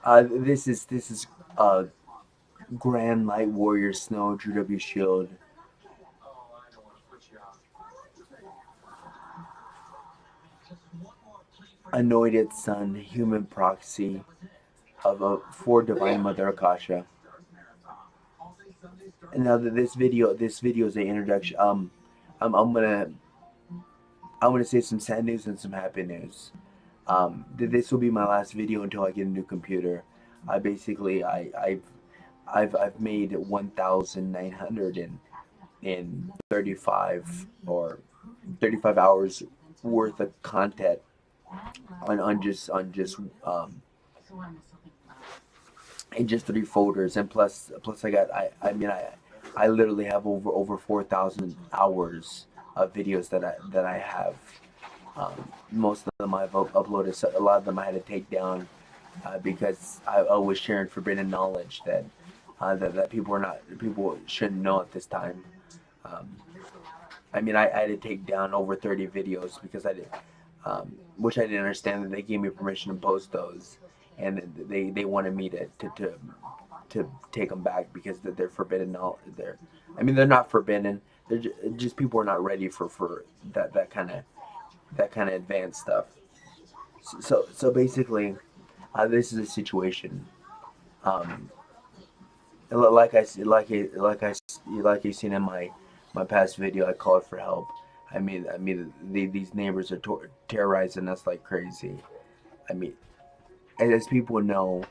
This is Grand Light Warrior Snow Drew W Shield, Anointed Son, Human Proxy of a for Divine Mother Akasha. And now that this video is an introduction. I'm, I'm gonna I'm gonna say some sad news and some happy news. This will be my last video until I get a new computer. I basically I've made 1,900 in 35 hours worth of content on just in just 3 folders, and plus I literally have over 4,000 hours of videos that I have. Most of them I've uploaded. So a lot of them I had to take down because I was sharing forbidden knowledge that people shouldn't know at this time. Um, I had to take down over 30 videos because which I didn't understand that they gave me permission to post those, and they wanted me to take them back because they're forbidden. They're not forbidden. They're just people are not ready for that kind of advanced stuff. So basically, this is a situation. Um, like I like you seen in my past video, I called for help. These neighbors are terrorizing us like crazy. I mean, as people know,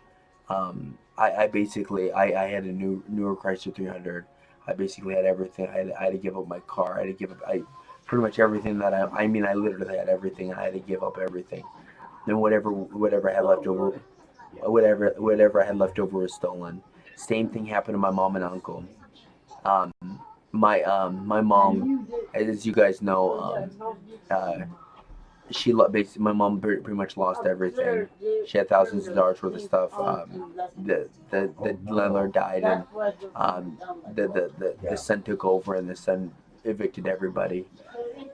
I basically I had a newer Chrysler 300. I basically had everything. I had to give up my car. I had to give up pretty much everything that I literally had everything. I had to give up everything. And whatever I had left over, whatever I had left over was stolen. Same thing happened to my mom and uncle. Um, my mom, as you guys know, basically my mom pretty much lost everything. She had thousands of dollars worth of stuff. The landlord died, and the son took over, and the son evicted everybody.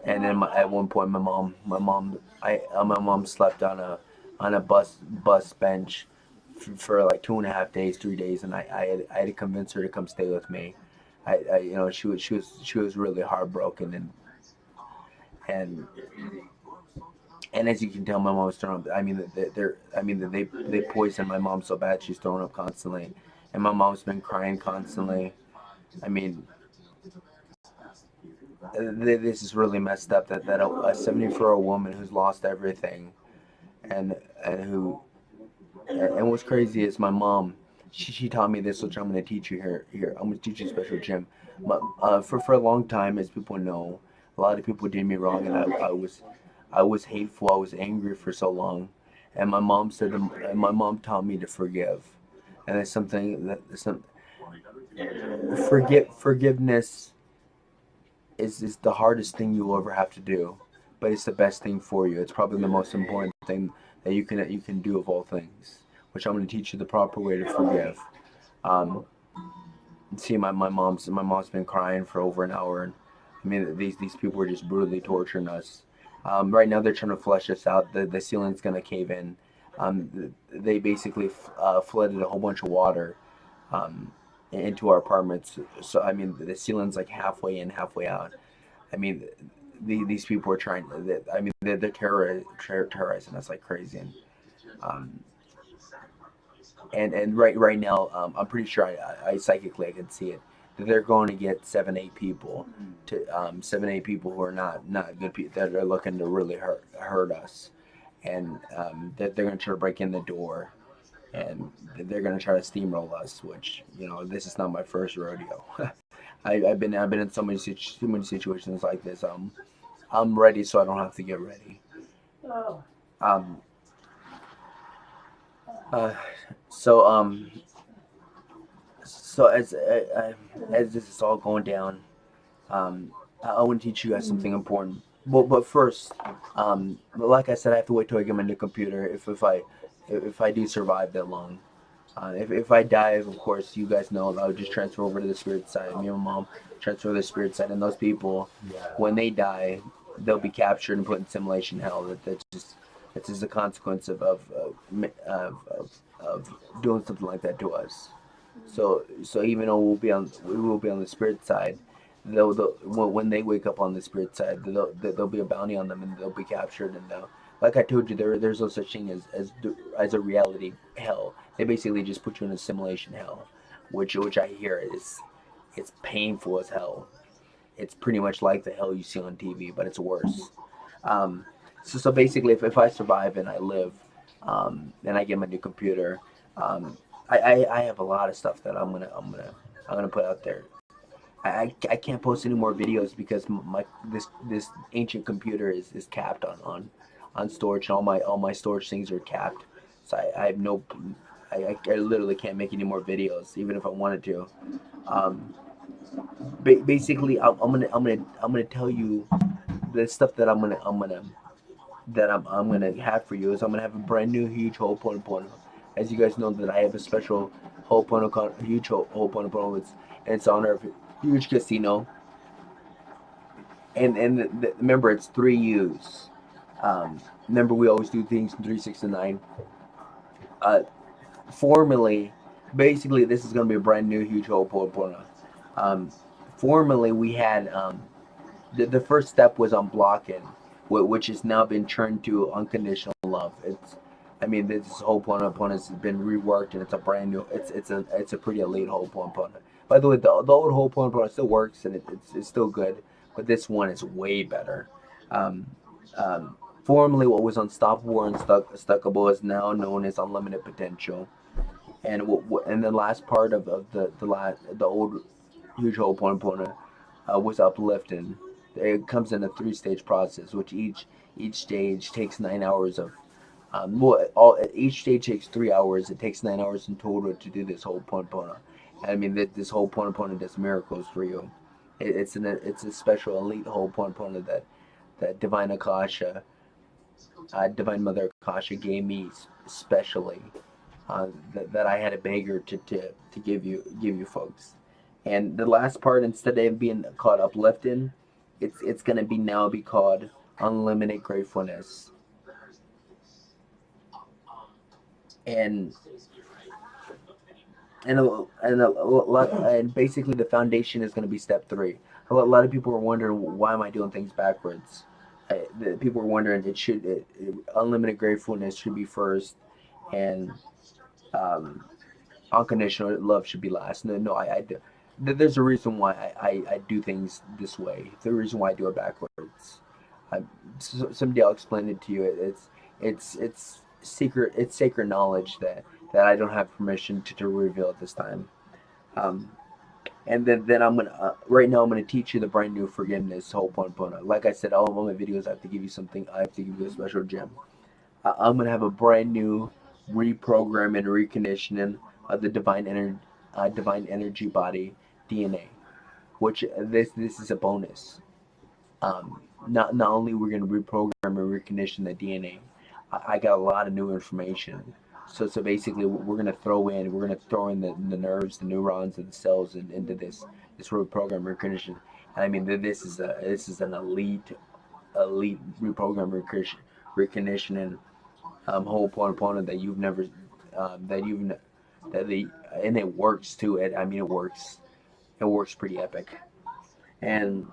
And then at one point, my mom slept on a bus bench for like 2.5 days, 3 days, and I had to convince her to come stay with me. She was really heartbroken, and and as you can tell, my mom's throwing up. They poisoned my mom so bad she's throwing up constantly, and my mom's been crying constantly. I mean, this is really messed up. That a 74-year-old woman who's lost everything, and and what's crazy is my mom. She taught me this, which I'm going to teach you here. I'm going to teach you special, Jim. For a long time, as people know, a lot of people did me wrong, and I was hateful. I was angry for so long, and my mom taught me to forgive, and it's something that forgiveness is the hardest thing you'll ever have to do, but it's the best thing for you. It's probably the most important thing that you can do of all things, which I'm going to teach you the proper way to forgive. Um, See, my mom's been crying for over an hour, and these people are just brutally torturing us. Right now they're trying to flush us out. The ceiling's gonna cave in. They basically flooded a whole bunch of water into our apartments. So the ceiling's like halfway in, halfway out. I mean, these people are trying. They're terrorizing us like crazy. Um, and right now, I'm pretty sure I psychically I can see it. That they're going to get 7, 8 people to 7, 8 people who are not good people that are looking to really hurt us, and that they're going to try to break in the door, and they're going to try to steamroll us. Which this is not my first rodeo. I've been in so many situations like this. I'm ready, so I don't have to get ready. Um, uh, so um, so as this is all going down, I want to teach you guys something important. But first, like I said, I have to wait till I get my new computer. If I do survive that long, if I die, of course, you guys know I would just transfer over to the spirit side. Me and my mom transfer to the spirit side, and those people, when they die, they'll be captured and put in simulation hell. That's just It's as a consequence of doing something like that to us. So even though we will be on the spirit side, when they wake up on the spirit side, there'll be a bounty on them and they'll be captured and like I told you, there's no such thing as a reality hell. They basically just put you in a simulation hell, which I hear it's painful as hell. It's pretty much like the hell you see on TV, but it's worse. Um, so basically, if I survive and I live, and I get my new computer, um, I have a lot of stuff that I'm gonna put out there. I can't post any more videos because my this ancient computer is capped on storage. All my storage things are capped, so I have no. I literally can't make any more videos, even if I wanted to. Um, basically, I'm gonna tell you the stuff that I'm gonna have for you is I'm gonna have a brand new huge Ho'oponopono. As you guys know that I have a special huge Ho'oponopono. It's honor of a huge casino, and remember it's 3 U's. Remember we always do things in 369. Uh, Formally, basically this is gonna be a brand new huge Ho'oponopono. Um, Formerly we had the first step was unblocking, which has now been turned to unconditional love. I mean, this whole Ho'oponopono has been reworked, and it's a brand new. It's a pretty elite whole Ho'oponopono. By the way, the old whole Ho'oponopono still works, and it's still good, but this one is way better. Um, Formerly, what was unstoppable and stuckable is now known as unlimited potential. And the last part of the old huge Ho'oponopono was uplifting. It comes in a three-stage process, which each stage takes 9 hours of. Each stage takes 3 hours. It takes 9 hours in total to do this whole Ho'oponopono. I mean, this whole Ho'oponopono does miracles for you. It's a special elite whole Ho'oponopono that Divine Akasha, Divine Mother Akasha gave me specially. That I had a beggar to give you folks. And the last part, instead of being called uplifting, it's gonna be now be called unlimited gratefulness. And and basically the foundation is gonna be step three. A lot of people are wondering why am I doing things backwards. People are wondering unlimited gratefulness should be first, and um, unconditional love should be last. No, there's a reason why I do things this way. There's a reason why I do it backwards. I, Someday I'll explain it to you. It's secret. It's sacred knowledge that I don't have permission to reveal at this time. Um, and then I'm gonna right now I'm gonna teach you the brand new forgiveness Ho'oponopono. Like I said, all of my videos I have to give you something. I have to give you a special gem. I'm gonna have a brand new reprogram and reconditioning of the divine energy body DNA, which this is a bonus. Not only we're gonna reprogram and recondition the DNA, I got a lot of new information. So basically, we're gonna throw in the nerves, the neurons, and the cells into this reprogram recondition. And I mean, this is an elite reprogram reconditioning whole Ho'oponopono that you've never that you've that the and it works too. I mean, it works. It works pretty epic. And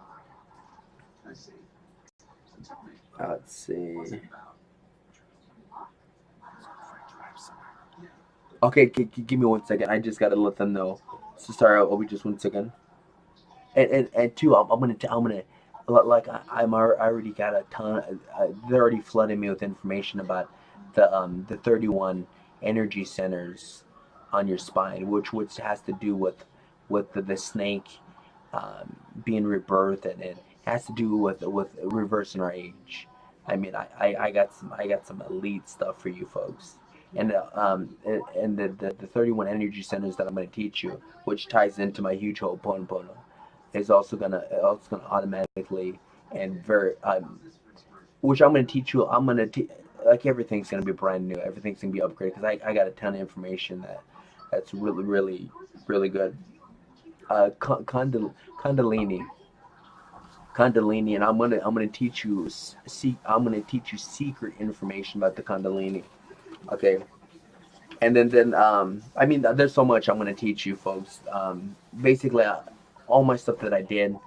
let's see. Okay, give me 1 second. I just gotta let them know. So sorry, I'll be just 1 second. And two, I'm gonna like I already got a ton. They're already flooding me with information about the 31 energy centers on your spine, which has to do with the snake being rebirthed, and it has to do with reversing our age. I mean, I got some elite stuff for you folks. And the 31 energy centers that I'm going to teach you, which ties into my huge Ho'oponopono, is also gonna automatically and very which I'm gonna teach you. Like everything's gonna be brand new. Everything's gonna be upgraded because I got a ton of information that's really good. Condolini, Kundalini, and I'm gonna teach you secret information about the Kundalini. Okay, and then I mean, there's so much I'm gonna teach you folks. Basically, all my stuff that I did,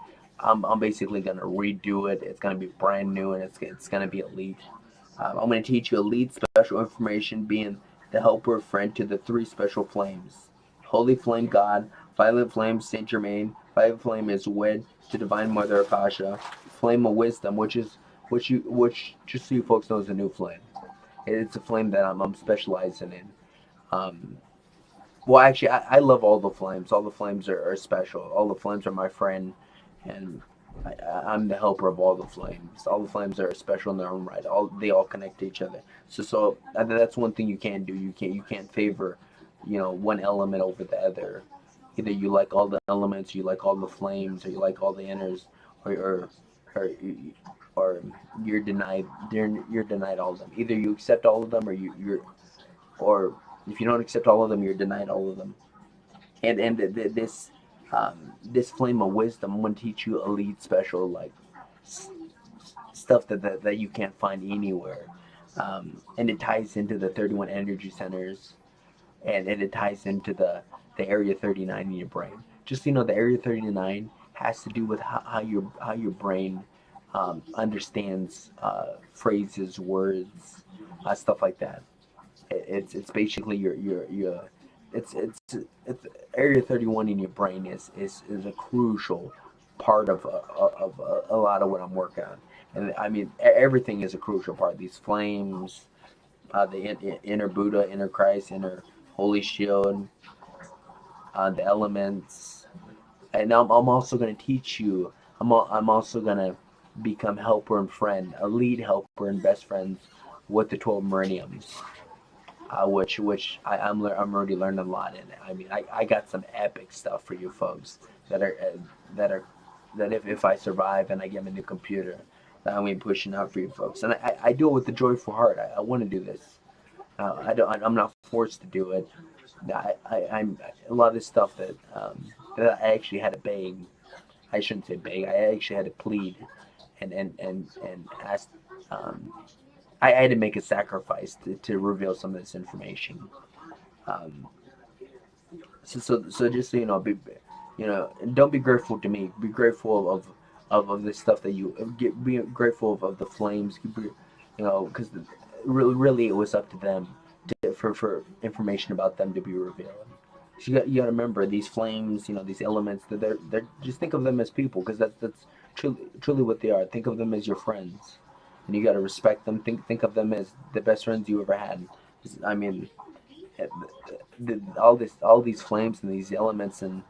I'm basically gonna redo it. It's gonna be brand new, and it's gonna be elite. I'm gonna teach you elite special information, being the helper friend to the three special flames: Holy Flame God, Violet Flame Saint Germain, Violet Flame is wed to Divine Mother Akasha, Flame of Wisdom, which just so you folks know is a new flame. It's a flame that I'm specializing in. Um, well, actually, I love all the flames. All the flames are special. All the flames are my friend, and I'm the helper of all the flames. All the flames are special in their own right. They all connect to each other. So that's one thing you can't do. You can't favor, one element over the other. Either you like all the elements, you like all the flames, or you like all the inners, or or, or you're denied all of them. Either you accept all of them, or if you don't accept all of them, you're denied all of them. And this flame of wisdom, I'm going to teach you elite special, like stuff that you can't find anywhere. And it ties into the 31 energy centers, and it ties into the area 39 in your brain. Just so you know, the area 39 has to do with how your brain understands phrases, words, stuff like that. It's basically your it's area 31 in your brain is a crucial part of a lot of what I'm working on. And I mean, everything is a crucial part. These flames, the inner Buddha, inner Christ, inner Holy Shield, the elements. And I'm also going to teach you. I'm also going to become helper and friend, a lead helper and best friends with the 12 meridians, I'm already learning a lot in it. I mean, I got some epic stuff for you folks that are that are that if I survive and I get a new computer, that I'm gonna be pushing out for you folks. And I do it with a joyful heart. I want to do this. I'm not forced to do it. I'm a lot of this stuff that I actually had to beg. I shouldn't say beg. I actually had to plead and ask. Um, I had to make a sacrifice to reveal some of this information. Um, so just so you know, don't be grateful to me. Be grateful of the stuff that you get. Be grateful of the flames. Because really it was up to them for information about them to be revealed. So you got to remember these flames. These elements. That they're just think of them as people, because that's truly what they are. Think of them as your friends, and you got to respect them. Think of them as the best friends you ever had. I mean, all these flames and these elements, and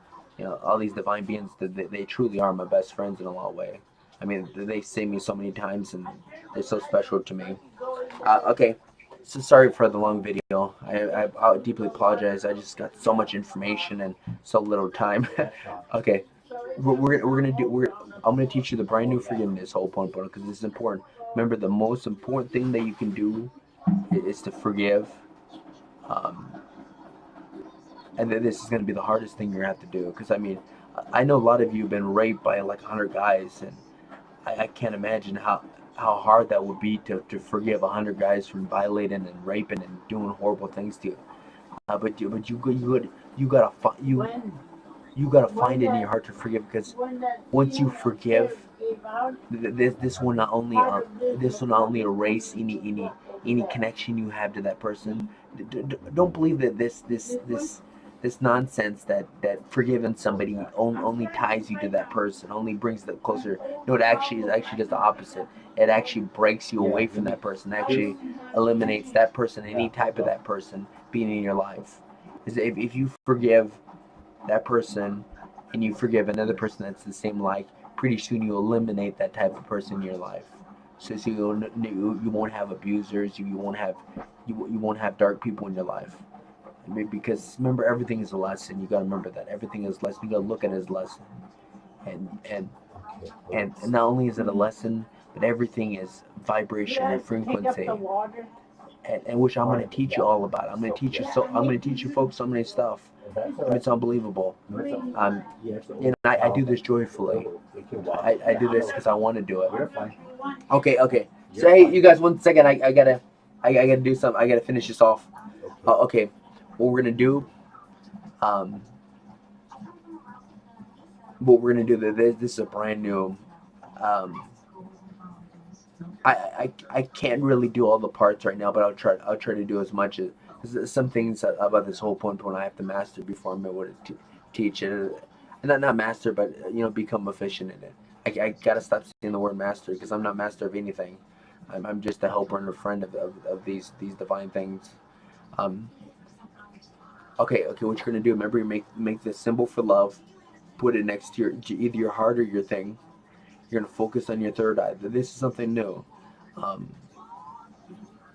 all these divine beings, they truly are my best friends in a lot of way. I mean, they saved me so many times, and they're so special to me. Okay, so sorry for the long video. I deeply apologize. I just got so much information and so little time. Okay, I'm gonna teach you the brand new forgiveness whole point, because this is important. Remember, the most important thing that you can do is to forgive. Um, and then this is going to be the hardest thing you're going to have to do, because I mean, I know a lot of you have been raped by like 100 guys, and I can't imagine how hard that would be to forgive 100 guys from violating and raping and doing horrible things to you. But you gotta find it in your heart to forgive, because once you forgive, this will not only erase any connection you have to that person. Don't believe that this nonsense that forgiving somebody only ties you to that person, only brings them closer. No, it actually is actually just the opposite. It actually breaks you away from that person. It actually eliminates that person, any type of that person being in your life. Is if you forgive that person and you forgive another person that's the same, like, pretty soon you eliminate that type of person in your life. So you won't have abusers. You won't have dark people in your life. Because remember, everything is a lesson. You got to remember that everything is a lesson. You got to look at it as a lesson. And and and not only is it a lesson, but everything is vibration and frequency. And which I'm going to teach you all about. I'm going to teach you folks so many stuff. I mean, it's unbelievable. I do this joyfully. I do this because I want to do it. Okay, okay. So hey, you guys, 1 second. I gotta do something. I gotta finish this off. Okay, what we're gonna do, um, this is a brand new, um, I can't really do all the parts right now, but I'll try to do as much as some things about this whole point when I have to master before I'm able to teach it, and not master, but become efficient in it. I gotta stop saying the word master because I'm not master of anything. I'm just a helper and a friend of these divine things. Um, okay, what you're gonna do? Remember, you make this symbol for love. Put it next to either your heart or your thing. You're gonna focus on your third eye. This is something new. Um,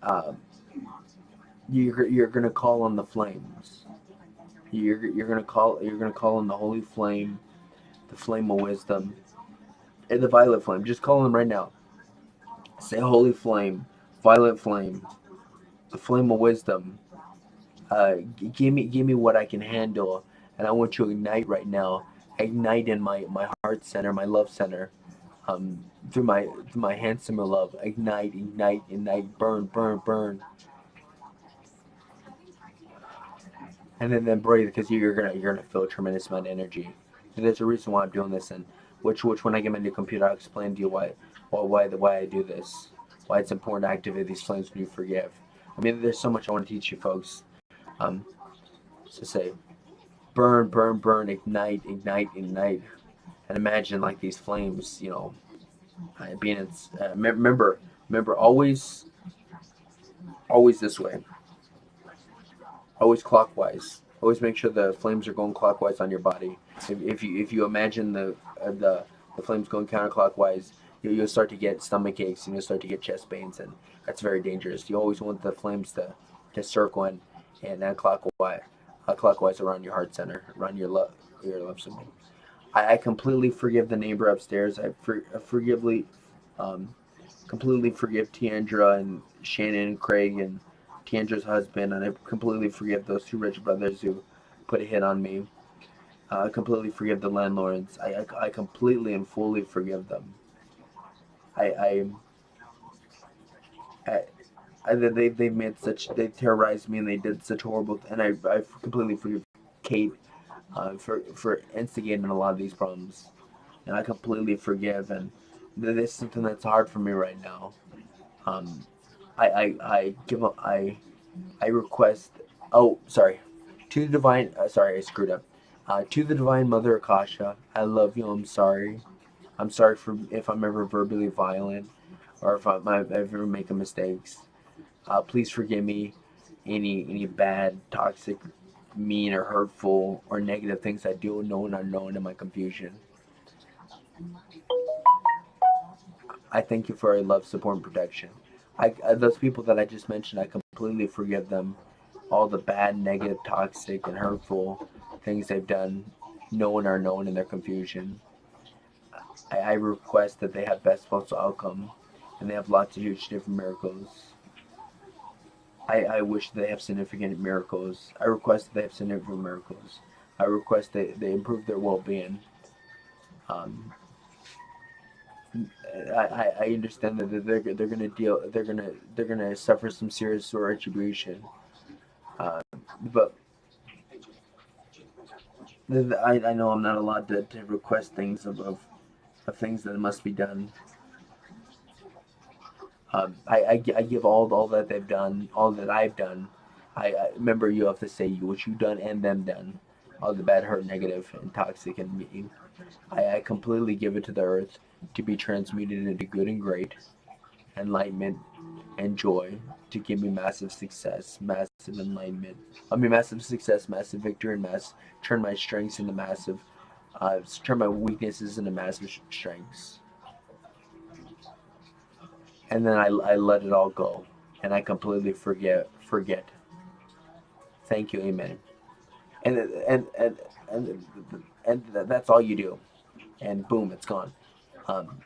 uh, you're gonna call on the flames. You're gonna call on the holy flame, the flame of wisdom, and the violet flame. Just call them right now. Say holy flame, violet flame, the flame of wisdom. Give me what I can handle, and I want you to ignite right now. Ignite in my heart center, my love center. Through my handsome love. Ignite, ignite, ignite. Burn, burn, burn. And then breathe because you're gonna feel a tremendous amount of energy. And there's a reason why I'm doing this, and which when I get my new computer, I'll explain to you why I do this, why it's important to activate these flames when you forgive. I mean, there's so much I want to teach you folks. Um, so say, burn, burn, burn, ignite, ignite, ignite, and imagine like these flames, being its. Remember, always this way. Always clockwise. Always make sure the flames are going clockwise on your body. If you imagine the flames going counterclockwise, you'll start to get stomach aches and you'll start to get chest pains, and that's very dangerous. You always want the flames to circle and clockwise around your heart center, around your love symbol. I completely forgive the neighbor upstairs. Um, completely forgive Tiandra and Shannon and Craig and Tiandra's husband, and I completely forgive those two rich brothers who put a hit on me. I completely forgive the landlords. I completely and fully forgive them. I, I, they terrorized me and they did such horrible, and I completely forgive Kate for instigating a lot of these problems, and I completely forgive, and this is something that's hard for me right now. Um, I give up. I request. Oh, sorry. To the divine. Sorry, I screwed up. To the divine mother Akasha, I love you. I'm sorry. I'm sorry for if I'm ever verbally violent, or if I ever make a mistakes. Please forgive me. Any bad, toxic, mean, or hurtful, or negative things I do, known or unknown, in my confusion. I thank you for your love, support, and protection. Those people that I just mentioned, I completely forgive them. All the bad, negative, toxic, and hurtful things they've done, known or unknown, in their confusion. I request that they have best possible outcome, and they have lots of huge different miracles. I wish they have significant miracles. I request that they have significant miracles. I request that they improve their well-being. Um, I understand that they're gonna they're gonna suffer some serious retribution. Uh, but I know I'm not allowed to request things of things that must be done. I give all that they've done, all that I've done. I remember you have to say what you've done and them done, all the bad, hurt, negative, and toxic and mean. I completely give it to the earth to be transmuted into good and great, enlightenment and joy, to give me massive success, massive enlightenment. I mean, massive success, massive victory, and turn my strengths into turn my weaknesses into massive strengths. And then I let it all go, and I completely forget. Thank you, amen. And and and that's all you do, and boom, it's gone. Um,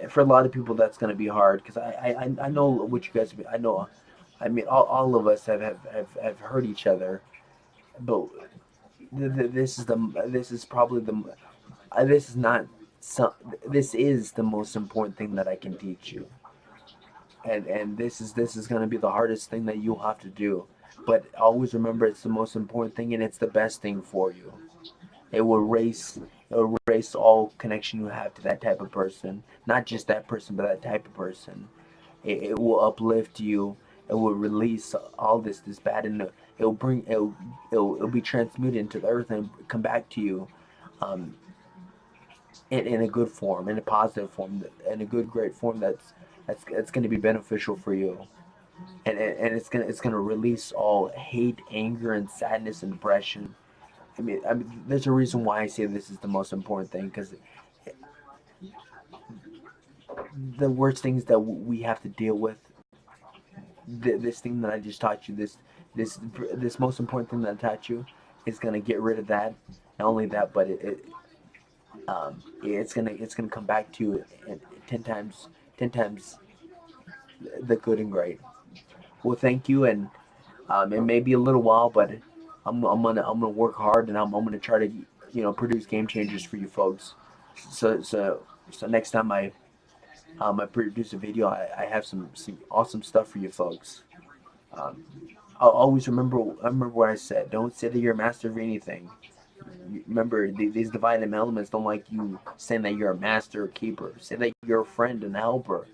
for a lot of people, that's going to be hard because I know what you guys. I know, I mean, all of us have hurt each other, but this is probably this is not. So this is the most important thing that I can teach you, and this is going to be the hardest thing that you'll have to do. But always remember, it's the most important thing, and it's the best thing for you. It will erase all connection you have to that type of person, not just that person, but that type of person. It will uplift you. It will release all this bad, and it'll bring it'll be transmuted into the earth and come back to you, um, in a good form, in a positive form, in a good great form that's going to be beneficial for you, and it's gonna release all hate, anger, and sadness and depression. I mean, there's a reason why I say this is the most important thing, because the worst things that we have to deal with, this thing that I just taught you, this this most important thing that I taught you, is gonna get rid of that. Not only that, but it's gonna come back to you in 10 times, 10 times the good and great. Well, thank you, and it may be a little while, but I'm gonna work hard, and I'm gonna try to produce game changers for you folks. So next time I produce a video, I have some awesome stuff for you folks. Um, I'll always remember what I said. Don't say that you're a master of anything. Remember, these divine elements don't like you saying that you're a master or keeper. Say that you're a friend and a helper.